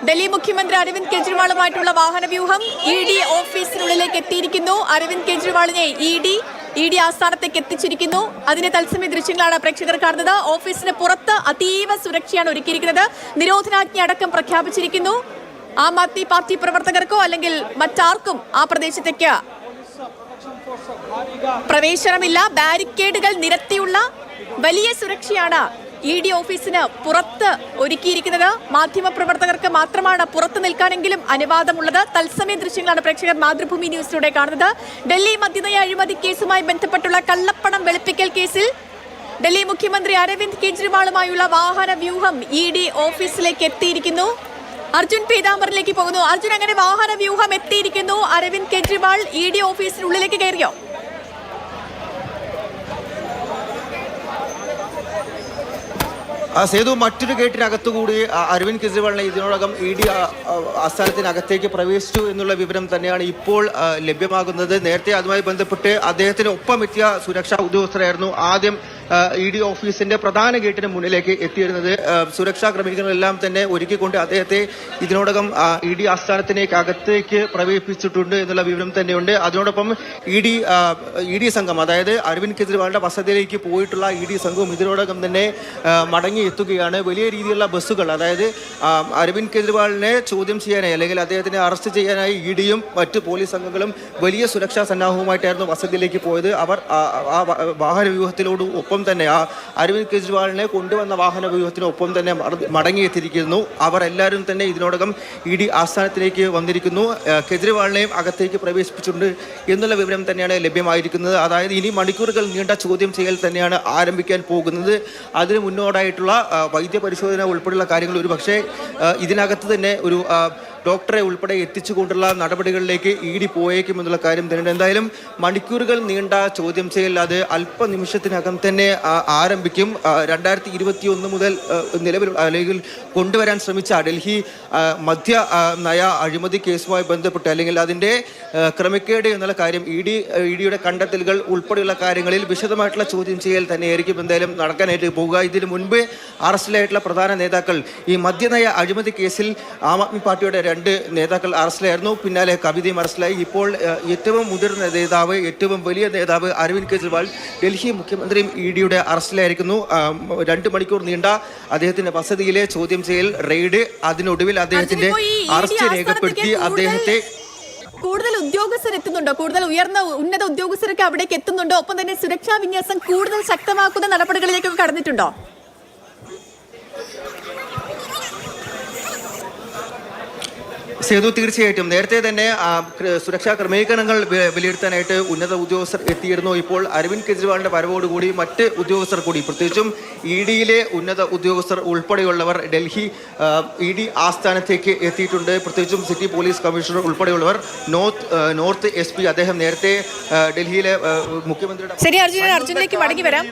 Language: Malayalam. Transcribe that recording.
ഡൽഹി മുഖ്യമന്ത്രി അരവിന്ദ് കെജ്രിവാളുമായിട്ടുള്ള വാഹനവ്യൂഹം ED ഓഫീസിനുള്ളിലേക്ക് എത്തിയിരിക്കുന്നു. അരവിന്ദ് കെജ്രിവാളിനെ ED ആസ്ഥാനത്തേക്ക് എത്തിച്ചിരിക്കുന്നു. അതിന്റെ തത്സമയ ദൃശ്യങ്ങളാണ് പ്രേക്ഷകർ കാണുന്നത്. ഓഫീസിന് പുറത്ത് അതീവ സുരക്ഷയാണ് ഒരുക്കിയിരിക്കുന്നത്. നിരോധനാജ്ഞ അടക്കം പ്രഖ്യാപിച്ചിരിക്കുന്നു. ആം ആദ്മി പാർട്ടി പ്രവർത്തകർക്കോ അല്ലെങ്കിൽ മറ്റാർക്കും ആ പ്രദേശത്തേക്ക് പ്രവേശനമില്ല. ബാരിക്കേഡുകൾ നിരത്തിയുള്ള വലിയ സുരക്ഷയാണ് ED ഓഫീസിന് പുറത്ത് ഒരുക്കിയിരിക്കുന്നത്. മാധ്യമപ്രവർത്തകർക്ക് മാത്രമാണ് പുറത്ത് നിൽക്കാനെങ്കിലും അനുവാദമുള്ളത്. തത്സമയ ദൃശ്യങ്ങളാണ് പ്രേക്ഷകർ മാതൃഭൂമി ന്യൂസിലൂടെ കാണുന്നത്. ഡൽഹി മദ്യനയ അഴിമതി കേസുമായി ബന്ധപ്പെട്ടുള്ള കള്ളപ്പണം വെളുപ്പിക്കൽ കേസിൽ ഡൽഹി മുഖ്യമന്ത്രി അരവിന്ദ് കെജ്രിവാളുമായുള്ള വാഹന വ്യൂഹം ED ഓഫീസിലേക്ക് എത്തിയിരിക്കുന്നു. അർജുൻ പീതാംബറിലേക്ക് പോകുന്നു. അർജുൻ, അങ്ങനെ വാഹന വ്യൂഹം എത്തിയിരിക്കുന്നു. അരവിന്ദ് കെജ്രിവാൾ ED ഓഫീസിനുള്ളിലേക്ക് കയറിയോ? സേതു, മറ്റൊരു ഗേറ്റിനകത്തുകൂടി അരവിന്ദ് കെജ്രിവാളിനെ ഇതിനോടകം ED ആസ്ഥാനത്തിനകത്തേക്ക് പ്രവേശിച്ചു എന്നുള്ള വിവരം തന്നെയാണ് ഇപ്പോൾ ലഭ്യമാകുന്നത്. നേരത്തെ അതുമായി ബന്ധപ്പെട്ട് അദ്ദേഹത്തിന് ഒപ്പമെത്തിയ സുരക്ഷാ ഉദ്യോഗസ്ഥരായിരുന്നു ആദ്യം ED ഓഫീസിന്റെ പ്രധാന ഗേറ്റിന് മുന്നിലേക്ക് എത്തിയിരുന്നത്. സുരക്ഷാ ക്രമീകരണങ്ങളെല്ലാം തന്നെ ഒരുക്കിക്കൊണ്ട് അദ്ദേഹത്തെ ഇതിനോടകം ED ആസ്ഥാനത്തിലേക്ക് അകത്തേക്ക് പ്രവേശിപ്പിച്ചിട്ടുണ്ട് എന്നുള്ള വിവരം തന്നെയുണ്ട്. അതിനോടൊപ്പം ED സംഘം, അതായത് അരവിന്ദ് കെജ്രിവാളിന്റെ വസതിയിലേക്ക് പോയിട്ടുള്ള ED സംഘവും ഇതിനോടകം തന്നെ മടങ്ങി എത്തുകയാണ്. വലിയ രീതിയിലുള്ള ബസ്സുകൾ, അതായത് അരവിന്ദ് കെജ്രിവാളിനെ ചോദ്യം ചെയ്യാനായി അല്ലെങ്കിൽ അദ്ദേഹത്തിനെ അറസ്റ്റ് ചെയ്യാനായി EDയും മറ്റ് പോലീസ് സംഘങ്ങളും വലിയ സുരക്ഷാ സന്നാഹവുമായിട്ടായിരുന്നു വസതിയിലേക്ക് പോയത്. അവർ ആ വാഹന വ്യൂഹത്തിലോട് ഒപ്പം തന്നെ ആ അരവിന്ദ് കെജ്രിവാളിനെ കൊണ്ടുവന്ന വാഹന വ്യൂഹത്തിനൊപ്പം തന്നെ മടങ്ങിയെത്തിയിരിക്കുന്നു. അവർ എല്ലാവരും തന്നെ ഇതിനോടകം ED ആസ്ഥാനത്തിലേക്ക് വന്നിരിക്കുന്നു. കെജ്രിവാളിനെയും അകത്തേക്ക് പ്രവേശിപ്പിച്ചിട്ടുണ്ട് എന്നുള്ള വിവരം തന്നെയാണ് ലഭ്യമായിരിക്കുന്നത്. അതായത് ഇനി മണിക്കൂറുകൾ നീണ്ട ചോദ്യം ചെയ്യൽ തന്നെയാണ് ആരംഭിക്കാൻ പോകുന്നത്. അതിന് മുന്നോടായിട്ടുള്ള വൈദ്യപരിശോധന ഉൾപ്പെടെയുള്ള കാര്യങ്ങൾ ഒരു പക്ഷേ ഇതിനകത്ത് തന്നെ ഒരു ഡോക്ടറെ ഉൾപ്പെടെ എത്തിച്ചുകൊണ്ടുള്ള നടപടികളിലേക്ക് ED പോയേക്കും എന്നുള്ള കാര്യം തന്നെയുണ്ട്. എന്തായാലും മണിക്കൂറുകൾ നീണ്ട ചോദ്യം ചെയ്യൽ അത് അല്പനിമിഷത്തിനകം തന്നെ ആരംഭിക്കും. 2021 മുതൽ നിലവിൽ അല്ലെങ്കിൽ കൊണ്ടുവരാൻ ശ്രമിച്ച ഡൽഹി മദ്യ നയ അഴിമതി കേസുമായി ബന്ധപ്പെട്ട് അല്ലെങ്കിൽ അതിൻ്റെ ക്രമക്കേട് എന്നുള്ള കാര്യം EDയുടെ കണ്ടെത്തലുകൾ ഉൾപ്പെടെയുള്ള കാര്യങ്ങളിൽ വിശദമായിട്ടുള്ള ചോദ്യം ചെയ്യൽ തന്നെയായിരിക്കും എന്തായാലും നടക്കാനായിട്ട് പോകുക. ഇതിന് മുൻപ് അറസ്റ്റിലായിട്ടുള്ള പ്രധാന നേതാക്കൾ ഈ മദ്യനയ അഴിമതി കേസിൽ ആം ആദ്മി പാർട്ടിയുടെ 2 നേതാക്കൾ അറസ്റ്റിലായിരുന്നു. പിന്നാലെ കവിതയും അറസ്റ്റിലായി. ഇപ്പോൾ ഏറ്റവും മുതിർന്ന നേതാവ്, ഏറ്റവും വലിയ നേതാവ് അരവിന്ദ് കെജ്രിവാൾ ഡൽഹി മുഖ്യമന്ത്രിയും EDയുടെ അറസ്റ്റിലായിരിക്കുന്നു. 2 മണിക്കൂർ നീണ്ട അദ്ദേഹത്തിന്റെ വസതിയിലെ ചോദ്യം ചെയ്യൽ റെയ്ഡ്, അതിനൊടുവിൽ അദ്ദേഹത്തിന്റെ അറസ്റ്റ് രേഖപ്പെടുത്തി അദ്ദേഹത്തെ കൂടുതൽ ഉദ്യോഗസ്ഥർ എത്തുന്നുണ്ടോ? കൂടുതൽ ഉന്നത ഉദ്യോഗസ്ഥരൊക്കെ അവിടേക്ക് എത്തുന്നുണ്ടോ? ഒപ്പം തന്നെ സുരക്ഷാ വിന്യാസം കൂടുതൽ ശക്തമാക്കുന്ന നടപടികളിലേക്കൊക്കെ കടന്നിട്ടുണ്ടോ? സേതു, തീർച്ചയായിട്ടും നേരത്തെ തന്നെ സുരക്ഷാ ക്രമീകരണങ്ങൾ വിലയിരുത്താനായിട്ട് ഉന്നത ഉദ്യോഗസ്ഥർ എത്തിയിരുന്നു. ഇപ്പോൾ അരവിന്ദ് കെജ്രിവാളിന്റെ വരവോടുകൂടി മറ്റ് ഉദ്യോഗസ്ഥർ കൂടി, പ്രത്യേകിച്ചും EDയിലെ ഉന്നത ഉദ്യോഗസ്ഥർ ഉൾപ്പെടെയുള്ളവർ ഡൽഹി ED ആസ്ഥാനത്തേക്ക് എത്തിയിട്ടുണ്ട്. പ്രത്യേകിച്ചും സിറ്റി പോലീസ് കമ്മീഷണർ ഉൾപ്പെടെയുള്ളവർ, നോർത്ത് SP അദ്ദേഹം നേരത്തെ ഡൽഹിയിലെ മുഖ്യമന്ത്രിയുടെ ശരി, അർജുനിലേക്ക് മടങ്ങി വരാം.